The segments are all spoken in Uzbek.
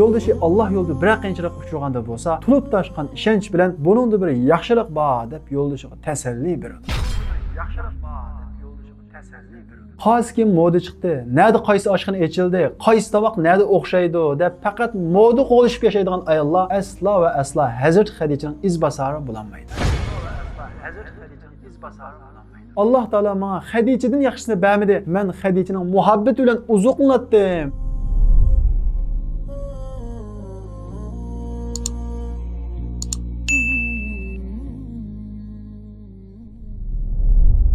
Yo'ldoshi Alloh yo'lida bir qiyinchilik uchraganda bo'lsa, tulib tashqan ishonch bilan buningda bir yaxshilik bor deb yo'ldoshiga tasalli beradi. Yaxshilik bor deb yo'ldoshiga tasalli beradi. Hozir kim moda chiqdi, nerede qaysi oshxona ochildi, qaysi tovoq nerede o'xshaydi deb faqat moda qo'lishib yashaydigan ayollar aslo va aslo Hazrat Xadijaning izbosari bo'lolmaydi. Allah Taala menga Xadijadan yaxshisini bermadi. Men Xadijaning muhabbati bilan uzoqlandim.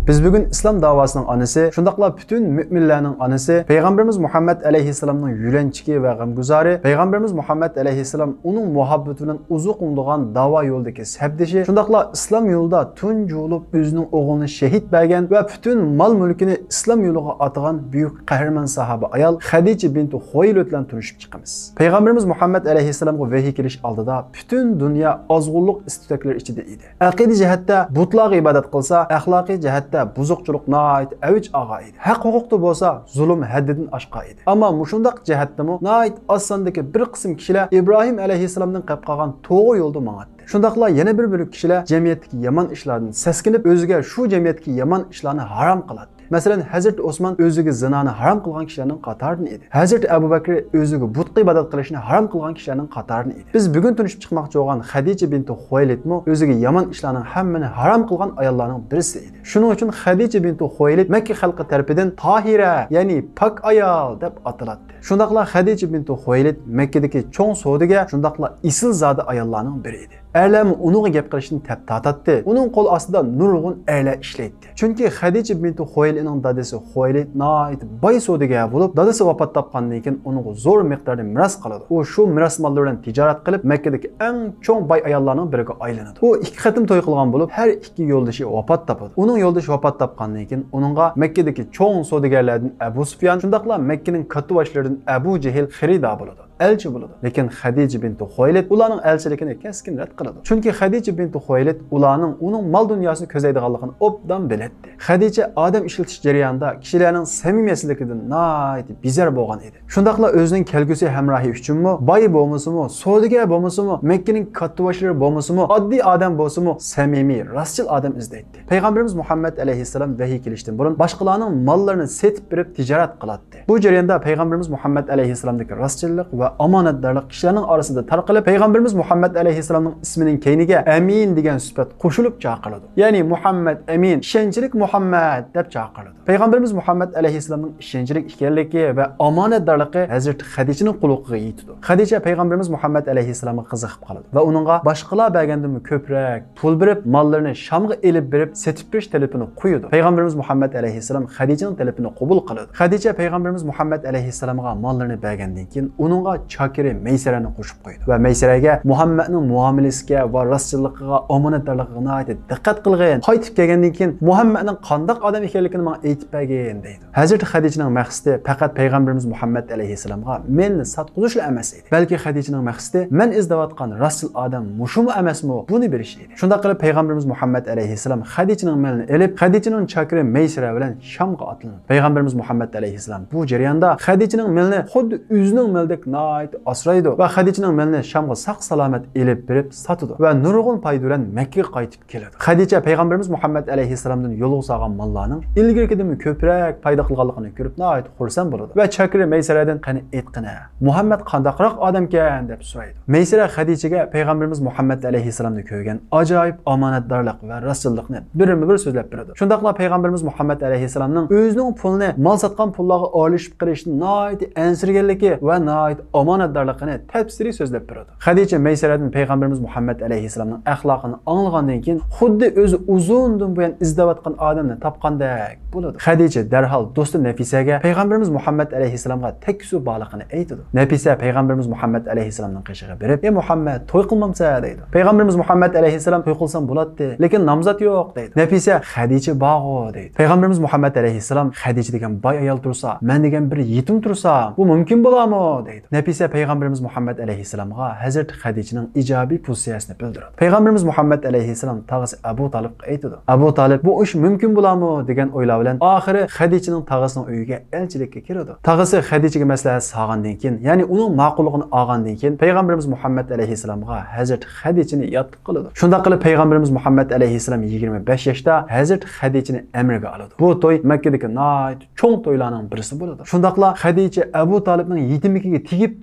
Biz bugün İslam davasının anısı, şundaqla bütün müminlerin anısı, Peygamberimiz Muhammed Aleyhisselam'ın yülençiki ve gamguzarı, Peygamberimiz Muhammed Aleyhisselam onun muhabbetinden uzak olduğun dava yoldaki sebdişi, şundaqla İslam yolunda tuncu olup özünün oğlunu şehit bergen ve bütün mal mülkünü İslam yoluna atağan büyük kahraman sahabe ayal Hadice binti Huwaylid ile tanışıp çıkımız. Peygamberimiz Muhammed Aleyhisselam'a vahiy keliş aldıda bütün dünya azgınlık istekleri içinde idi. Aqidi cihatta butlarga ibadat qilsa, ahlaki cihatta buzuqchilik nait avj ag'a edi. Haq huquqda bo'lsa, zulm haddidan oshqa edi. Ammo mushundaq jihatdami nait osondagi bir qism kishilar İbrahim alayhissalomning qilib qolgan to'g'ri yo'lda mang'atdi. Shundaqla yana bir bölük kishilar jamiyatdagi yomon ishlardan seskinib o'ziga shu jamiyatdagi yomon ishlarni harom qiladi. Masalan, Hazrat Osman o'ziga zinoni harom qilgan kishilarning qatoridan edi. Hazrat Abu Bakr o'ziga butqa ibodat qilishni harom qilgan kishilarning qatoridan edi. Biz bugun tunishib chiqmoqchi bo'lgan Xadicha binti Huwaylidmi o'ziga yomon ishlarning hammani harom qilgan ayollarning birisi edi. Shuning uchun Xadicha binti Huwaylid Makka xalqi tarafidan Tahira, ya'ni pak ayol deb ataladi. Shundaqla Xadicha binti Huwaylid Makkadagi cho'ng savdoga shundaqla isil zodi ayollarning biri edi. Erler onunla gap qilishni tap tortatdi. Uning qo'l ostida nurg'un erlar ishlaydi. Chunki Xadicha binti Huwaylidning dadasi Huwaylid nait boy savdogar bo'lib, dadasi vafot topgandan keyin uning zo'r miqdorda miros qoladi. U shu miros mollari bilan tijorat qilib, Makkadagi eng cho'ng boy ayollarning biriga aylanadi. U ikki qatim to'y qilgan bo'lib, har ikki yo'ldoshi vafot topadi. Uning yo'ldoshi vafot topgandan keyin uningga Makkadagi cho'ng savdogarlardan Abu Sufyan, shundaqla Makkaning katta boshlaridan Abu Jahl xirida bo'ladi. Elçi buludu. Lekin Xadicha binti Huwaylid ularning elchiligini keskin rad qiladi. Chunki Xadicha binti Huwaylid ularning uning mol dunyosini ko'zlaydiganligini obdan biladi. Xadicha odam ishlatish jarayonida kishilarning samimiyatligidan nayt bizar bo'lgan edi. Shundaqla o'zining kelgusi hamrohi uchunmi, boy bo'lmasimi, savdogar bo'lmasimi, Makkaning katta boshlari bo'lmasimi, oddiy odam bo'lsimi, samimiy, rostchil odam izlaydi. Payg'ambarimiz Muhammad alayhissalom vahiy kelishdan burun boshqalarning mollarini setib berib tijorat qiladi. Bu jarayonda Payg'ambarimiz Muhammad alayhissalomdagi rostchillik ve amanatdarlık kişilerin arasında tarqalib, Peygamberimiz Muhammed Aleyhisselam'ın isminin keyniga Amin degan sübhat qo'shilib chaqiradi. Yani Muhammed Amin, ishonchlik Muhammed deb chaqiradi. Peygamberimiz Muhammed Aleyhisselam'ın ishonchlik ekanligi ve amanatdarligi Hazreti Xadichaning quloqiga yetdi. Xadicha Peygamberimiz Muhammed Aleyhisselam'a qiziqib qoladi ve uningga boshqalar bergandan ko'proq pul berib, mollarini Shamga elib berib, setib berish talabini qo'yadi. Peygamberimiz Muhammed Aleyhisselam Xadichaning talabini qabul qiladi. Xadicha Peygamberimiz Muhammed Aleyhisselam'a mollarini bergandan keyin uningga Chakiri Meysarani qo'shib qo'ydi va Meysaraga Muhammadning muomalasiga va rostchilligiga, omonatdarligiga diqqat qilgin. Qaytib kelgandan keyin Muhammadning qanday odam ekanligini menga aytib bergin deydi. Hazrat Xadichaning maqsadi faqat Payg'ambarimiz Muhammad alayhissalomga meni satqizish emas edi. Balki Xadichaning maqsadi men izlayotgan rostchil odam mushumi emasmi, buni berish edi. Shunda qilib Payg'ambarimiz Muhammad alayhissalom Xadichaning malini elib, Xadichaning Chakiri Meysara bilan Shamga otlanadi. Payg'ambarimiz Muhammad alayhissalom bu jarayonda Xadichaning malini xuddi o'zining maldek asraydi ve Xadichaning malini Shamga saq salomat elib berib satadi ve nurg'un foyda bilan Makkaga qaytib keladi. Xadicha Payg'ambarimiz Muhammad alayhissalomdan yo'l olsagan mallarning ilgirkidan ko'proq foyda qilganligini ko'rib nayt xursand bo'ladi ve Chakiri Meysaradan qani aytqina, Muhammad qandaqroq odamkan deb so'raydi. Meysara Xadichaga Payg'ambarimiz Muhammad alayhissalomni ko'rgan ajoyib omonatdarlik ve rostchillikni birma-bir so'zlab beradi. Shundaqla Payg'ambarimiz Muhammad alayhissalomning o'zining pulini mal sotgan pullarga olishib qilishni nayt ansirganligi ve nayt omonatdarligini tafsiriy so'zlab beradi. Xadicha Meysaradan Payg'ambarimiz Muhammad alayhissalomning axloqini anglagandan keyin xuddi o'zi uzundan buyon izlayotgan odamni topgandek bo'ladi. Xadicha darhol do'sti Nafisaga Payg'ambarimiz Muhammad alayhissalomga teksu baliqini aytadi. Nafisa Payg'ambarimiz Muhammad alayhissalomning qishig'iga berib, "Ey Muhammad, to'y qilmamsa?" deydi. Payg'ambarimiz Muhammad alayhissalom "To'y qilsam bo'ladi, lekin namzat yo'q" deydi. Nafisa "Xadicha bog'o" deydi. Payg'ambarimiz Muhammad alayhissalom "Xadicha degan boy ayol tursa, men degan bir yetim tursa, bu mumkin bo'ladimi?" deydi. Nafisa payg'ambarimiz Muhammad alayhissalomga Hazrat Xadijaning ijobiy pozitsiyasini bildirdi. Payg'ambarimiz Muhammad alayhissalom tag'isi Abu Talibga aytdi. Abu Talib bu ish mumkin bo'ladimi degan o'ylar bilan oxiri Xadijaning tag'isining uyiga elchilikka kirdi. Tag'isi Xadijaga maslahat solgandan keyin, ya'ni uning ma'qulligini olgandan keyin payg'ambarimiz Muhammad alayhissalomga Hazrat Xadijani yotib qildi. Shunda qilib payg'ambarimiz Muhammad alayhissalom 25 yoshda Hazrat Xadijani amriga oldi. Bu to'y Makkadagi nihoyat cho'ng to'ylarning birisi bo'ldi. Shundaqla Xadija Abu Talibning yetimligiga tegibdi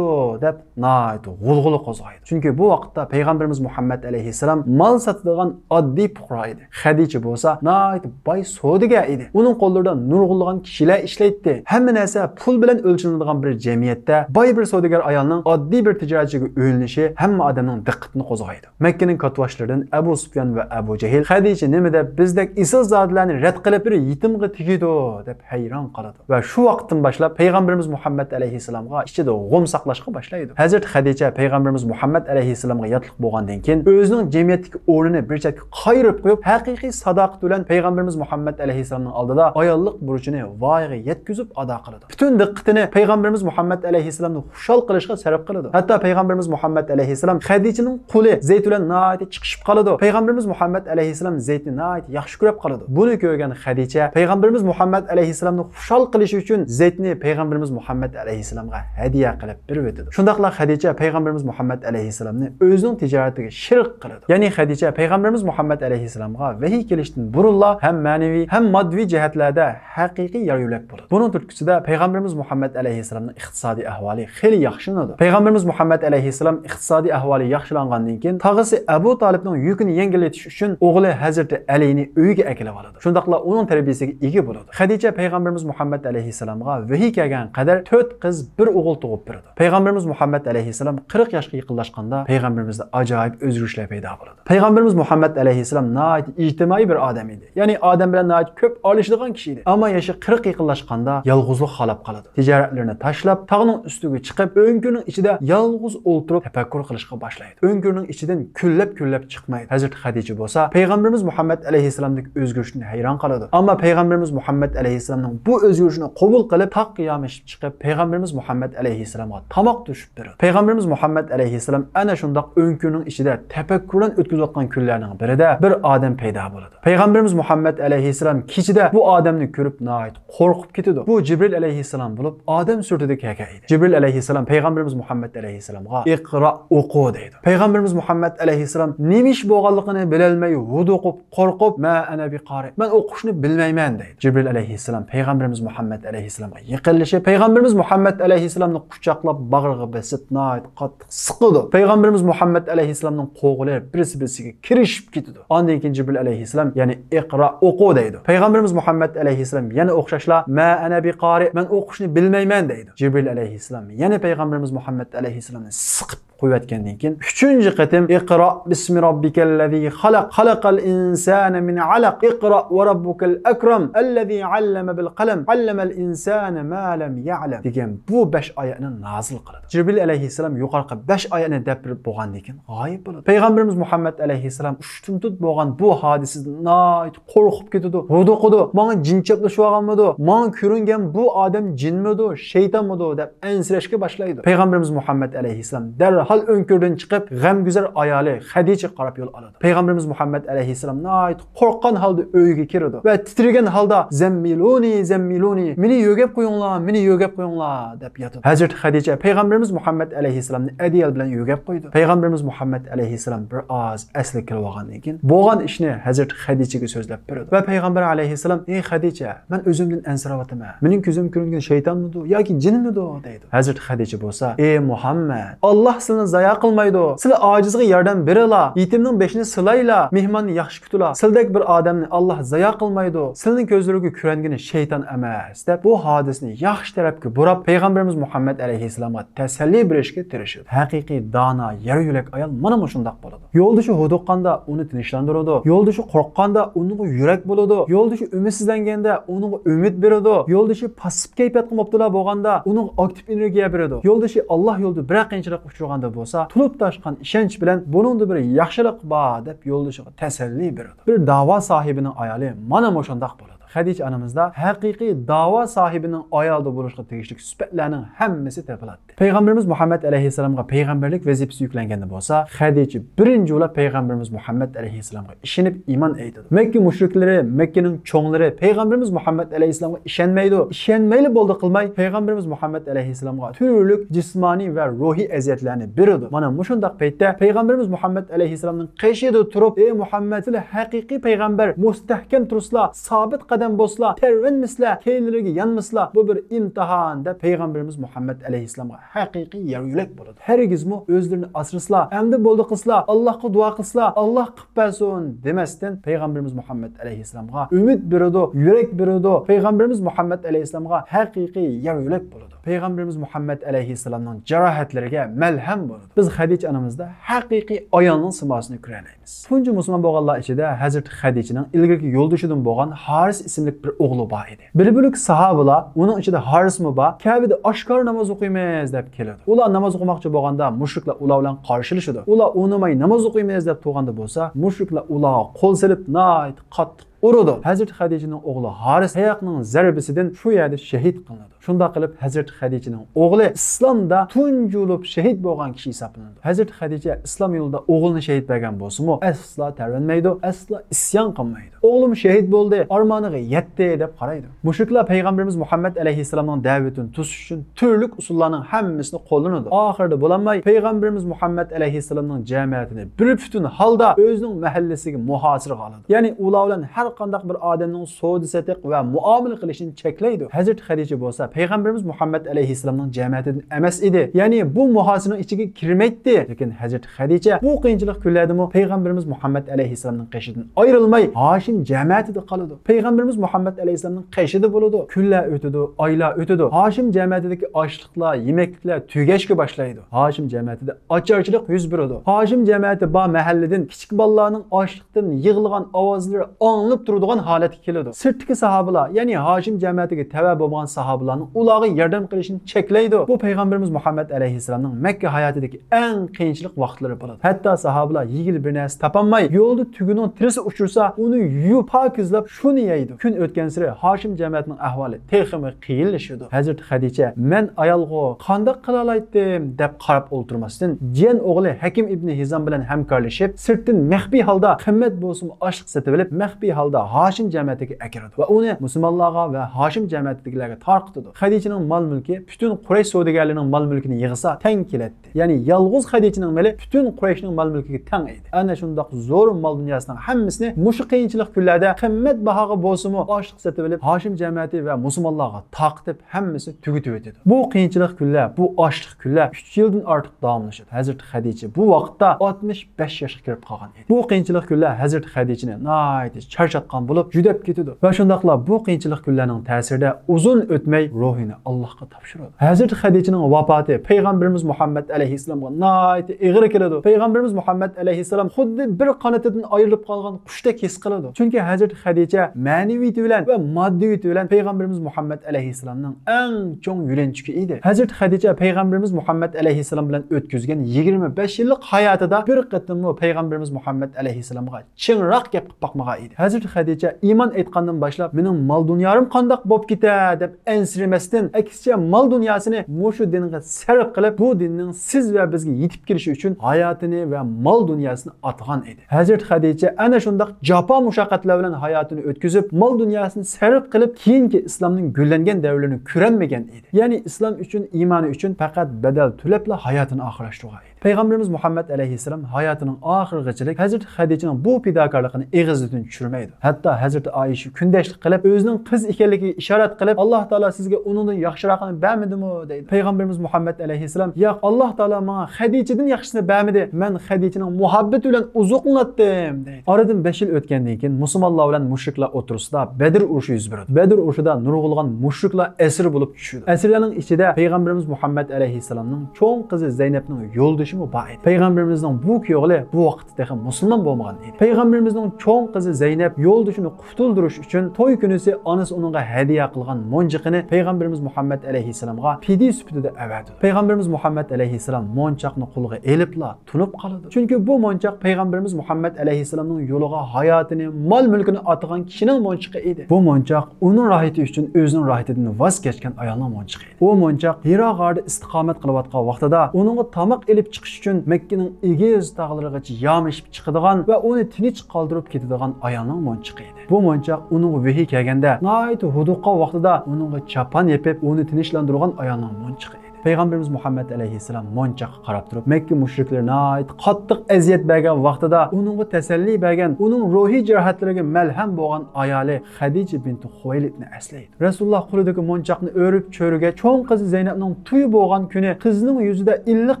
deb nihoyat g'ulg'ula qo'zg'aydi. Chunki bu vaqtda payg'ambarimiz Muhammad alayhissalom mal sotadigan oddiy fuqaro edi. Xadija bo'lsa nihoyat boy savdogar edi. Uning qo'llarida nurg'unlagan kishilar ishlaydi. Hamma narsa pul bilan o'lchanadigan bir jamiyatda boy bir savdogar ayolning oddiy bir tijoratchiga o'yinishi hamma odamning diqqatini qo'zg'aydi. Makkaning katvoshlardan Abu Sufyan va Abu Jahil Xadija nima deb bizdek isil zotlarni rad qilib bir yetimga tegidi deb hayron qoladi. Va shu vaqtdan boshlab payg'ambarimiz Muhammad alayhissalomga ichida g'um saqlashga boshlaydi. Hazrat Xadija payg'ambarimiz Muhammad alayhissalomga yotliq bo'lgandan keyin o'zining jamiyatdagi o'rnini bir chetga qayirib qo'yib, haqiqiy sadoqat bilan payg'ambarimiz Muhammad alayhissalomning oldida ayollik burchini voyaga yetkazib ado qiladi. Butun diqqatini payg'ambarimiz Muhammad alayhissalomni xushal qilishga sarf qiladi. Hatto payg'ambarimiz Muhammad alayhissalom Xadijaning qo'li Zayd bilan nihoyat chiqishib qoladi. Payg'ambarimiz Muhammad alayhissalom Zaydni nihoyat yaxshi ko'rib qoladi. Buni ko'rgan Xadija payg'ambarimiz Muhammad alayhissalomni xushal qilish uchun Zaydni payg'ambarimiz Muhammad alayhissalomga hadiya qilib berdi. Shundaqla Xadija payg'ambarimiz Muhammad alayhissalomni o'zining tijoratiga shirk qiladi. Ya'ni Xadija payg'ambarimiz Muhammad alayhissalomga vahiy kelishdan burunla ham ma'naviy ham moddiy jihatlarda haqiqiy yo'lak bo'ladi. Buning turtkusida payg'ambarimiz Muhammad alayhissalomning iqtisodiy ahvoli xeyli yaxshilanadi. Payg'ambarimiz Muhammad alayhissalom iqtisodiy ahvoli yaxshilangandan keyin tag'isi Abu Talibning yukini yengillatish uchun o'g'li Hazrat Alini uyiga akilib oladi. Shundaqla uning tarbiyasiga ega bo'ladi. Xadija payg'ambarimiz Muhammad alayhissalomga vahiy kelgan qadar 4 qiz, bir o'g'il tug'ib beradi. Payg'ambarimiz Muhammad alayhissalom 40 yoshga yaqinlashganda payg'ambarimizda ajoyib o'zgarishlar paydo bo'ladi. Payg'ambarimiz Muhammad alayhissalom nihoyat ijtimoiy bir odam edi. Ya'ni odam bilan nihoyat ko'p olishadigan kishi edi. Ammo yoshi 40 yaqinlashganda yolg'izlik xalab qoladi. Tijoratlarini tashlab, tog'ning ustiga chiqib, o'ngkurning ichida yolg'iz o'ltirib tafakkur qilishga boshlaydi. O'ngkurning ichidan kunlab chiqmaydi. Hazrat Xadija bo'lsa, payg'ambarimiz Muhammad alayhissalomning o'zgarishini hayron qoladi. Ammo payg'ambarimiz Muhammad alayhissalomning bu o'zgarishini qabul qilib, taq qiyomashib chiqib, payg'ambarimiz Muhammad alayhissalomga tomoq tushib beradi. Payg'ambarimiz Muhammad alayhissalom ana shundoq o'ngkurning ichida tafakkurdan o'tkazayotgan kunlarning birida bir odam paydo bo'ladi. Payg'ambarimiz Muhammad alayhissalom kechida bu odamni ko'rib nihoyat qo'rqib ketadi. Bu Jibril alayhissalom bo'lib, odam surtida kelgan edi. Jibril alayhissalom payg'ambarimiz Muhammad alayhissalomga "Iqro o'qi" deydi. Payg'ambarimiz Muhammad alayhissalom nemish bo'lganligini bilolmay, huduqib, qo'rqib, "Ma ana biqori. Men o'qishni bilmayman" deydi. Jibril alayhissalom payg'ambarimiz Muhammad alayhissalomga yaqinlashib, payg'ambarimiz Muhammad alayhissalomni quchoqlab bag'riga bosib, nihoyat qattiq siqdi. Payg'ambarimiz Muhammad alayhissalomning qo'llari birisi-birisiga kirishib ketdi. Ondan keyin Jibril alayhissalom, ya'ni "Iqro o'qi" deydi. Payg'ambarimiz Muhammad alayhissalom yana o'xshashla "Ma ana biqori. Men o'qishni bilmayman" deydi. Jibril alayhissalom yana payg'ambarimiz Muhammad alayhissalomni siqib qo'yayotgandan keyin 3-chi qatim "Iqro bismi robbikallazi xalaq, xalaqal insana min alaq, iqro va robbukal akram, allazi allama bil qalam, allamal insana ma lam ya'lam" degan bu 5 oyatni nozil qiladi. Jibril alayhissalom yuqorqi 5 oyatni deb berib bo'lgandan keyin g'oyib bo'ladi. Payg'ambarimiz Muhammad alayhissalom ushtuntut bo'lgan bu hodisidan qo'rqib ketdi. Huduqidi, "Menga jin chaplashib olganmidi? Menga ko'ringan bu odam jinmidi, shaytonmidi?" deb ansirashga boshlaydi. Payg'ambarimiz Muhammad alayhissalom hal o'ngkurdan chiqib, g'amguzar ayoli Xadija qarab yo'l oladi. Payg'ambarimiz Muhammad alayhissalom nihoyat qo'rqqan holda uyga kiradi va titragan holda "Zammiluni, meni yo'gab qo'yinglar, meni yo'gab qo'yinglar" deb yotadi. Hazrat Xadija payg'ambarimiz Muhammad alayhissalomni adiyal bilan yo'gab qo'ydi. Payg'ambarimiz Muhammad alayhissalom bir oz asli kirib olgandan keyin bo'lgan ishni Hazrat Xadijaga so'zlab beradi. Va payg'ambar alayhissalom: "Ey Xadija, men o'zimdan ansirayotaman. Mening ko'zim ko'ringan shaytonmidi yoki jinmidi?" deydi. Hazrat Xadija bo'lsa: "Ey Muhammad, Alloh sizni zoya qilmaydi. Sizlar ojizga yordam berala, yetimning beshini silayla, mehmonni yaxshi kutula. Sizlardek bir odamni Alloh zoya qilmaydi. Sizning ko'zlariga ko'rangani shayton emas" deb bu hodisani yaxshi tarafga burab payg'ambarimiz Muhammad alayhissalomga tasalli berishga tirishadi. Haqiqiy dono, yer yo'lak ayol mana shundoq bo'ladi. Yo'ldoshi huduqqanda uni tinchlantiradi. Yo'ldoshi qo'rqqanda unga yurak bo'ladi. Yo'ldoshi umidsizlanganda unga umid beradi. Yo'ldoshi passiv kayfiyatga mubtalo bo'lganda unga aktiv energiya beradi. Yo'ldoshi Alloh yo'lida bir qiyinchilik uchraganda bo'lsa, tulib toshgan ishonch bilan buningda bir yaxshilik bor deb yo'ldoshiga tasalli beradi. Bir da'vo sohibining ayoli mana shundoq bo'ladi. Hadicha anamizda haqiqiy da'vo sahibining ayolda bo'lishga tegishli sifatlarning hammasi topiladi. Payg'ambarimiz Muhammad alayhissalomga payg'ambarlik vazifasi yuklanganda bo'lsa, Hadicha birinchi bo'lib payg'ambarimiz Muhammad alayhissalomga ishonib iymon aytadi. Makka mushriklari, Makkaning cho'nglari payg'ambarimiz Muhammad alayhissalomga ishonmaydi. Ishonmayli bo'ldi qilmay payg'ambarimiz Muhammad alayhissalomga turli jismoniy va ruhiy aziyatlarni beradi. Mana shundaq paytda payg'ambarimiz Muhammad alayhissalomning qishida turib, "Ey Muhammad, siz haqiqiy payg'ambar, mustahkam turuslar, sabit qadam bo'lsizlar, tervinmislar, keylariga yanmislar. Bu bir imtihon" deb payg'ambarimiz Muhammad alayhissalomga haqiqiy yaruylik bo'ladi. Hargizmi o'zlarini asraslar, endi bo'ldi qilsizlar, Allohga duo qilsizlar, Alloh qilib bersin demasdan payg'ambarimiz Muhammad alayhissalomga umid beradi, yurak beradi. Payg'ambarimiz Muhammad alayhissalomga haqiqiy yaruylik bo'ladi. Payg'ambarimiz Muhammad alayhissalomning jarohatlariga malham bo'ladi. Biz Hadicha onamizda haqiqiy ayolning simosini ko'ramiz. Tunji musulmon bo'lganlar ichida Hazrat Hadichaning ilgirki yo'ldoshidan bo'lgan Haris ismli bir o'g'li bor edi. Bilib sahobalar uning ichida Harismi bor, Ka'bada oshkor namoz o'qiymiz deb keladi. Ular namoz o'qimoqchi bo'lganda mushriklar ular bilan qarshilashadi. Ular unamay namoz o'qiymiz deb to'g'anda bo'lsa, mushriklar ularga qo'l silib, nayt qattiq uradi. Hazrat Hadichaning o'g'li Haris oyoqning zarbasidan shu yerda shahid qilinadi. Shunda qilib Hazrat Hadichaning o'g'li islomda tunji bo'lib shahid bo'lgan kishi hisoblanadi. Hazrat Hadicha islom yo'lida o'g'lini shahid bergan bo'lsa-mu, aslo tarvanmaydi, aslo isyon qilmaydi. O'g'lim shahid bo'ldi, armoniga yetdi deb qaraydi. Mushriklar payg'ambarimiz Muhammad alayhissalomning da'vatini tusish uchun turli usullarning hammasini qo'llanadi. Oxirida bo'lanmay payg'ambarimiz Muhammad alayhissalomning jamiyatini bir butun holda o'zining mahallasiga muhosiraga oladi. Ya'ni ular bilan har qanday bir odamning savdo satiq va muomala qilishini cheklaydi. Hazrat Hadicha bo'lsa payg'ambarimiz Muhammad alayhissalomning jamiyatidan emas edi. Ya'ni bu muhosiraning ichiga kirmaydi. Lekin Hazrat Hadicha bu qiyinchilik kunlardami payg'ambarimiz Muhammad alayhissalomning qishidan ayrilmay Hashim jamiyatida qoladi. Payg'ambarimiz Muhammad alayhissalomning qishida bo'ladi. Kunlar o'tadi, oylar o'tadi. Hashim jamiyatidagi ochliqlar, yemekliklar tugashga boshlaydi. Hashim jamiyatida ocharchilik yuz beradi. Hashim jamiyati ba mahalladan kichik bolalarning ochliqdan yig'ilgan ovozlari anglab turadigan holatga keladi. Sirtdagi sahobalar, ya'ni Hashim jamiyatiga tava bo'lgan sahobalarning ularga yordam qilishini cheklaydi. Bu payg'ambarimiz Muhammad alayhissalomning Makka hayotidagi eng qiyinchilik vaqtlari bo'ladi. Hatto sahobalar yigil bir narsa topolmay, yo'lda tuguning tirisi uchursa, uni yuvib pokizlab shuni yeydi. Kun o'tgan sari Hashim jamiyatining ahvoli texmi qiyinlashadi. Hazrat Hadicha men ayolga qanday qila oldim deb qarab o'ltirmasdan, jiyan o'g'li Hakim ibn Hizam bilan hamkorlashib, sirtdan maxfiy holda qimmat bo'lsin oshliq sotib olib, maxfiy holda Hashim jamiyatiga akiradi va uni musulmonlarga va Hashim jamiyatidagilarga tarqatadi. Hadichaning mol-mulki butun Quraysh savdogarlarining mol-mulkini yig'sa teng keladi. Ya'ni yolg'iz Hadichaning mali butun Qurayshning mol-mulkiga teng edi. Ana shundoq zo'r mol dunyosining hammasini mushu qiyinchilik kunlarda qimmat bahoga bo'lsa-mu oshliq sotib olib, Hashim jamiyati va musulmonlarga taqtib hammasi tugitib o'tadi. Bu qiyinchilik kunlar, bu oshliq kunlar 3 yildan ortiq davomlashadi. Hazrat Hadicha bu vaqtda 65 yoshga kirib qolgan edi. Bu qiyinchilik kunlar Hazrat Hadichani nihoyat charchatgan bo'lib, judab ketadi. Va shundaqla bu qiyinchilik kunlarning ta'sirida uzun o'tmay ruhini Allohga topshiradi. Hazrat Hadichaning vafoti payg'ambarimiz Muhammad alayhissalomga nihoyat ig'ir keladi. Payg'ambarimiz Muhammad alayhissalom xuddi bir qanotidan ayrilib qolgan qushdek his qiladi. Chunki Hazrat Hadicha ma'naviyati bilan va moddiyati bilan payg'ambarimiz Muhammad alayhissalomning eng cho'ng yulanchigi edi. Hazrat Hadicha payg'ambarimiz Muhammad alayhissalom bilan o'tkazgan 25 yillik hayotida bir qatimmi payg'ambarimiz Muhammad alayhissalomga chinroq gap qilib boqmagan edi. Hazrat Hadicha iymon aytgandan boshlab mening mol dunyoim qandoq bo'lib ketadi deb ensiramasdan, aksicha mol dunyosini mushu dinga sarf qilib, bu dinning siz va bizga yetib kelishi uchun hayotini va mol dunyosini atgan edi. Hazrat Hadicha ana shundoq jafo mushaqqatlar bilan hayotini o'tkazib, mol dunyosini sarf qilib, keyingi islomning gullangan davrini ko'rmagan edi. Ya'ni islom uchun, iymoni uchun faqat badal to'labla hayotini oxirlashtirgan edi. Payg'ambarimiz Muhammad alayhissalom hayotining oxirigacha Hazrat Hadichaning bu fidokorligini eg'izidan tushirmaydi. Hatto Hazrat Oysha kundashlik qilib, o'zining qiz ekanligiga ishorat qilib, Alloh taolo sizga undan yaxshirog'ini bermadimi deydi. Payg'ambarimiz Muhammad alayhissalom, "Yo'q, Alloh taolo menga Hadichadan yaxshisini bermadi. Men Hadichaning muhabbati bilan uzuqlandim" deydi. Oradan 5 yil o'tgandan keyin musulmonlar bilan mushriklar o'tirsida Badr urushi yuz beradi. Badr urushida nurg'ulg'an mushriklar asir bo'lib tushadi. Asirlarning ichida payg'ambarimiz Muhammad alayhissalomning cho'ng qizi Zaynabning yo'ldoshi yo'ldoshi bor edi. Payg'ambarimizning bu o'g'li bu vaqtda musulmon bo'lmagan edi. Payg'ambarimizning cho'ng qizi Zaynab yo'ldoshini qutuldirish uchun to'y kunisi onasi uningga hadiya qilgan monchiqini payg'ambarimiz Muhammad alayhissalomga fidya sifatida avatdi. Payg'ambarimiz Muhammad alayhissalom monchoqni qo'liga elibla tunib qoldi. Chunki bu monchoq payg'ambarimiz Muhammad alayhissalomning yo'liga hayotini, mol-mulkini atgan kishining monchiqi edi. Bu monchoq uning rohati uchun o'zining rohatidan voz kechgan ayolning monchiqi edi. U monchoq Hiro g'orida istiqomat qilayotgan vaqtida uningga tomoq elib chiqish uchun Makkaning egiz tog'larigacha yomishib chiqadigan va uni tinch qoldirib ketadigan ayolning monchiqi edi. Bu monchoq uning vahiy kelganda nihoyat huduqqa vaqtida uningga chapan yepib, uni tinchlantirgan ayolning monchiqi edi. Payg'ambarimiz Muhammad alayhissalom monchoqqa qarab turib, Makka mushriklarina qattiq aziyat bergan vaqtida uningga tasalli bergan, uning ruhiy jarohatlariga malham bo'lgan ayoli Xadija bint Xuvaylidni eslaydi. Rasululloh qo'lidagi monchoqni o'rib cho'riga cho'ng qizi Zaynabning to'yi bo'lgan kuni qizining yuzida illiq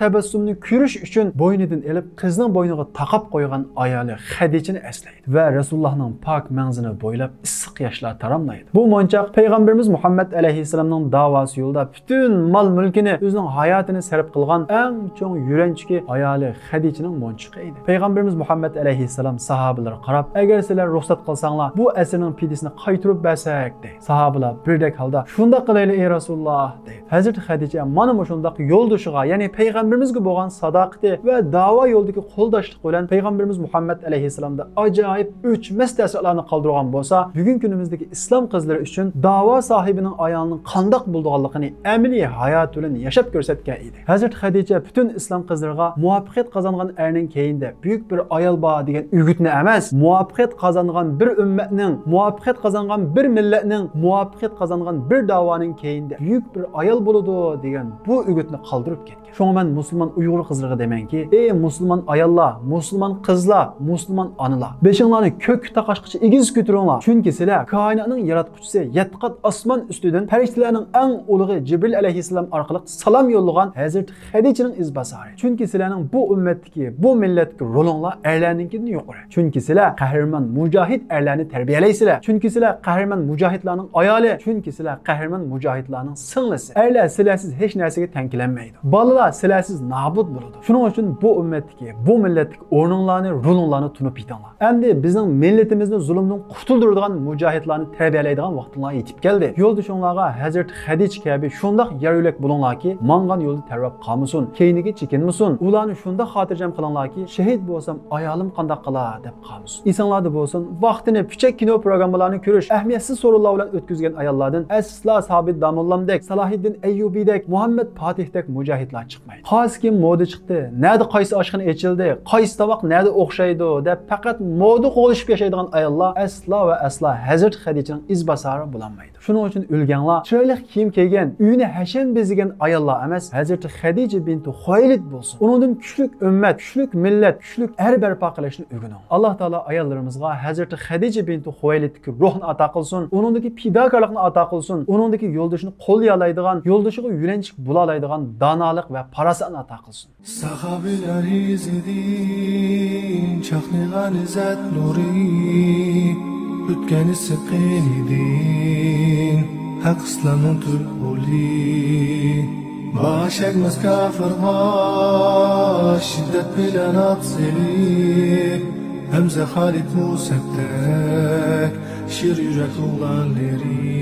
tabassumni ko'rish uchun bo'ynidan elib, qizining bo'yniga taqab qo'ygan ayoli Xadijani eslaydi va Rasulullohning pok manzini bo'ylab issiq yoshlar taramlaydi. Bu monchoq payg'ambarimiz Muhammad alayhissalomning da'vosi yo'lida butun mol-mulkini o'zining hayotini sarf qilgan eng cho'ng yuranchki ayoli Xadijaning monchiqi edi. Payg'ambarimiz Muhammad alayhissalom sahobalarga qarab, agar sizlar ruxsat qilsanglar, bu asrning pidisini qaytirib bersak deydi. Sahobalar birdek holda shunda qilayli ey Rasululloh deydi. Hazrat Xadija mana shundaq yo'ldoshiga, ya'ni payg'ambarimizga bo'lgan sadoqati va da'vo yo'lidagi qo'ldoshlik bilan payg'ambarimiz Muhammad alayhissalomda ajoyib o'chmas ta'sirlarni qoldirgan bo'lsa, bugungi kunimizdagi islom qizlari uchun da'vo sohibining ayolining qandoq bo'lganligini amaliy hayot bilan yashab ko'rsatgan edi. Hazrat Xadija butun islom qizlariga muvaffaqiyat qozongan erning keyinda buyuk bir ayol bor degan o'gitni emas, muvaffaqiyat qozongan bir ummatning, muvaffaqiyat qozongan bir millatning, muvaffaqiyat qozongan bir da'voning keyinda buyuk bir ayol bo'ladi degan bu o'gitni qoldirib ketgan. Şoňa men musulmon Uyg'ur qizlarga demenki, ey musulmon ayollar, musulmon qizlar, musulmon onalar, besinglarni ko'k taqashqıcha egiz ko'taringlar. Chunki sizlar koinotning yaratquchisi, yetqat osmon ustidan farishtalarning eng ulug'i Jibril alayhissalom orqali salom yo'llagan Hazrat Xadijaning izbasari. Chunki sizlarning bu ummatdagi, bu millatdagi rolinglar erlarninkidan yuqori. Chunki sizlar qahramon mujohid erlarni tarbiyalaysizlar. Chunki sizlar qahramon mujohidlarning ayoli, chunki sizlar qahramon mujohidlarning singlisi. Erlar sizlarsiz hech narsaga tankilanmaydi. Balalar sizlarsiz nabud bo'ladi. Shuning uchun bu ummatdagi, bu millatdagi o'rninglarni, rolinglarni tunib yetinglar. Endi bizning millatimizni zulmdan qutuldiradigan mujohidlarni tarbiyalaydigan vaqtlar yetib keldi. Yo'ldoshinglarga Hazrat Xadija kabi shundoq yaryo'lak bo'linglarki, mangan yo'lda tarvab qolmasin, keyniga chekinmasin. Ularni shundoq xotirjam qilinglarki, shahid bo'lsam ayolim qandoq qilar deb qolmasin. Esinglarda bo'lsin, vaqtini pichak kino programmalarini ko'rish, ahamiyatsiz so'rovlar bilan o'tkazgan ayollardan asla Sabit Damullamdek, Salohiddin Ayyubidek, Muhammad Fatih-dek mujohidlar chiqmaydi. Xoskim moda chiqdi, nerede qaysi oshxona ochildi, qaysi tovoq nerede o'xshaydi deb faqat moda qo'lishib yashaydigan ayollar asla va asla Hazrat Xadijaning izbasari bo'lolmaydi. Shuning uchun o'lganlar chiroyli kiyim kiygan, uyini hasham bezigan ayollar emas, Hazrat Xadija binti Xuvaylid bo'lsin. Uningdan kuchlik ummat, kuchlik millat, kuchlik er barpo qilishni o'rganing. Alloh taolo ayollarimizga Hazrat Xadija binti Xuvaylidning ruhini ato qilsin, uningdagi fidokorlikni ato qilsin, uningdagi yo'ldoshini qo'llayalaydigan, yo'ldoshiga yulanchik bo'lalaydigan donolik va farosatni ato qilsin. Sahobalar izidin, chaqnagan izzat nuri, o'tgani siqin idin, haq islomning tulquli. Başakmaz kafirga şiddet bilen atseli, Hamza Halit Musaddak şir yürek oğlanları.